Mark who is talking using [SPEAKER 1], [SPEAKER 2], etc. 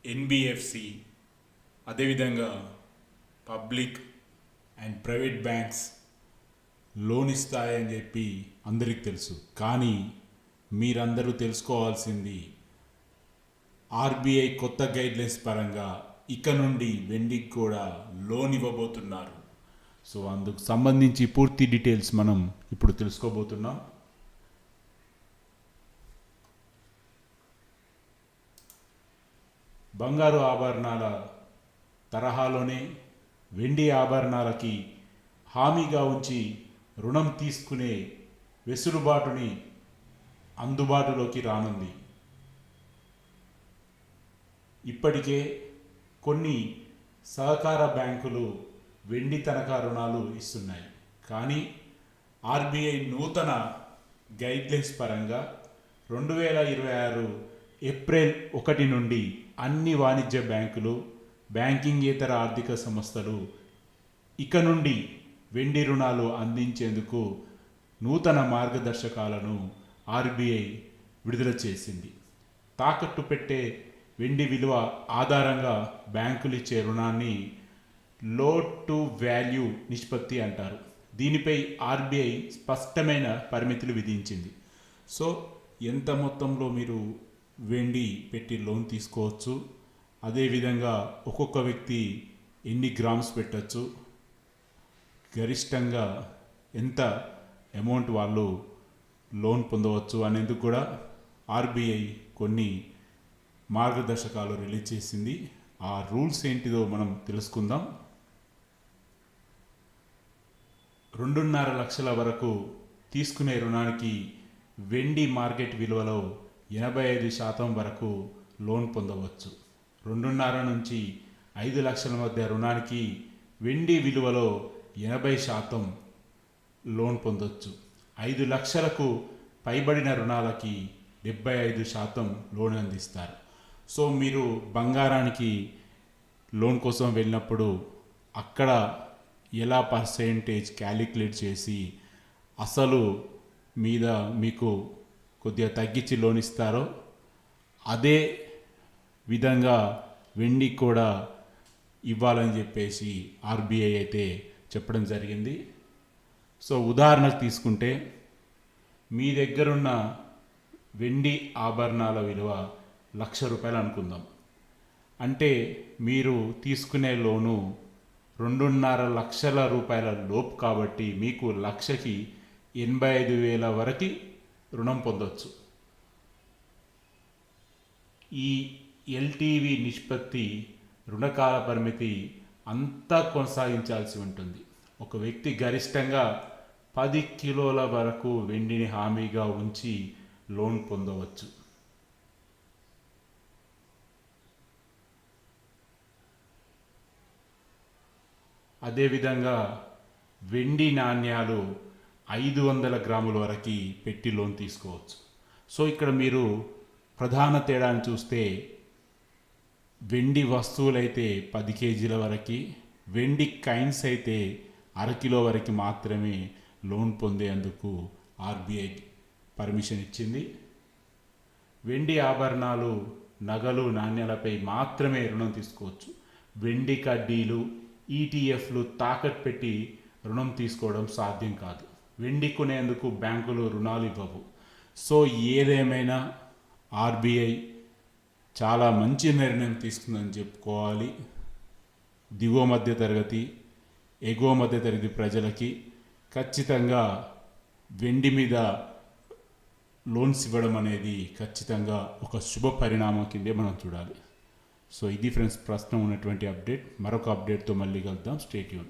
[SPEAKER 1] NBFC, అదేవిధంగా public and private banks loan ఇస్తాయని చెప్పి అందరికీ తెలుసు. కానీ మీరందరూ తెలుసుకోవాల్సింది ఆర్బీఐ కొత్త గైడ్లైన్స్ పరంగా ఇక నుండి వెండికి కూడా లోన్ ఇవ్వబోతున్నారు. సో అందుకు సంబంధించి పూర్తి డీటెయిల్స్ మనం ఇప్పుడు తెలుసుకోబోతున్నాం. బంగారు ఆభరణాల తరహాలోనే వెండి ఆభరణాలకి హామీగా ఉంచి రుణం తీసుకునే వెసులుబాటుని అందుబాటులోకి రానుంది. ఇప్పటికే కొన్ని సహకార బ్యాంకులు వెండి తనఖా రుణాలు ఇస్తున్నాయి. కానీ ఆర్బీఐ నూతన గైడ్లైన్స్ పరంగా 2026 ఏప్రిల్ 1 నుండి అన్ని వాణిజ్య బ్యాంకులు, బ్యాంకింగేతర ఆర్థిక సంస్థలు ఇక నుండి వెండి రుణాలు అందించేందుకు నూతన మార్గదర్శకాలను ఆర్బీఐ విడుదల చేసింది. తాకట్టు పెట్టే వెండి విలువ ఆధారంగా బ్యాంకులు ఇచ్చే రుణాన్ని లోడ్ టు వాల్యూ నిష్పత్తి అంటారు. దీనిపై ఆర్బీఐ స్పష్టమైన పరిమితులు విధించింది. సో ఎంత మొత్తంలో మీరు వెండి పెట్టి లోన్ తీసుకోవచ్చు, అదేవిధంగా ఒక్కొక్క వ్యక్తి ఎన్ని గ్రామ్స్ పెట్టచ్చు, గరిష్టంగా ఎంత అమౌంట్ వాళ్ళు లోన్ పొందవచ్చు అనేందుకు కూడా ఆర్బీఐ కొన్ని మార్గదర్శకాలు రిలీజ్ చేసింది. ఆ రూల్స్ ఏంటిదో మనం తెలుసుకుందాం. 2.5 లక్షల వరకు తీసుకునే రుణానికి వెండి మార్కెట్ విలువలో 85% వరకు లోన్ పొందవచ్చు. 2.5 నుంచి 5 లక్షల మధ్య రుణానికి వెండి విలువలో 80% లోన్ పొందవచ్చు. 5 లక్షలకు పైబడిన రుణాలకి 75% లోన్ అందిస్తారు. సో మీరు బంగారానికి లోన్ కోసం వెళ్ళినప్పుడు అక్కడ ఎలా పర్సెంటేజ్ క్యాలిక్యులేట్ చేసి అసలు మీద మీకు కొద్దిగా తగ్గించి లోన్ ఇస్తారో అదే విధంగా వెండి కూడా ఇవ్వాలని చెప్పేసి ఆర్బీఐ అయితే చెప్పడం జరిగింది. సో ఉదాహరణకు తీసుకుంటే మీ దగ్గరున్న వెండి ఆభరణాల విలువ ₹1,00,000 అనుకుందాం. అంటే మీరు తీసుకునే లోను 2.5 లక్షల రూపాయల లోపు కాబట్టి మీకు లక్షకి 85,000 వరకు రుణం పొందవచ్చు. ఈ ఎల్టీవీ నిష్పత్తి రుణకాల పరిమితి అంతా కొనసాగించాల్సి ఉంటుంది. ఒక వ్యక్తి గరిష్టంగా 10 కిలోల వరకు వెండిని హామీగా ఉంచి లోన్ పొందవచ్చు. అదేవిధంగా వెండి నాణ్యాలు 500 గ్రాముల వరకు పెట్టి లోన్ తీసుకోవచ్చు. సో ఇక్కడ మీరు ప్రధాన తేడాను చూస్తే వెండి వస్తువులైతే 10 కేజీల వరకు, వెండి కాయిన్స్ అయితే 1/2 కిలో వరకు మాత్రమే లోన్ పొందేందుకు ఆర్బీఐ పర్మిషన్ ఇచ్చింది. వెండి ఆభరణాలు, నగలు, నాణ్యాలపై మాత్రమే రుణం తీసుకోవచ్చు. వెండి కడ్డీలు, ఈటీఎఫ్లు తాకట్టు పెట్టి రుణం తీసుకోవడం సాధ్యం కాదు. వెండి కొనేందుకు బ్యాంకులు రుణాలు ఇవ్వవు. సో ఏదేమైనా ఆర్బీఐ చాలా మంచి నిర్ణయం తీసుకుందని చెప్పుకోవాలి. దిగువ మధ్య తరగతి, ఎగువ మధ్య తరగతి ప్రజలకి ఖచ్చితంగా వెండి మీద లోన్స్ ఇవ్వడం అనేది ఖచ్చితంగా ఒక శుభ పరిణామం కిందే మనం చూడాలి. సో ఇది ఫ్రెండ్స్ ప్రస్తుతం ఉన్నటువంటి అప్డేట్. మరొక అప్డేట్తో మళ్ళీ కలుద్దాం. Stay tune.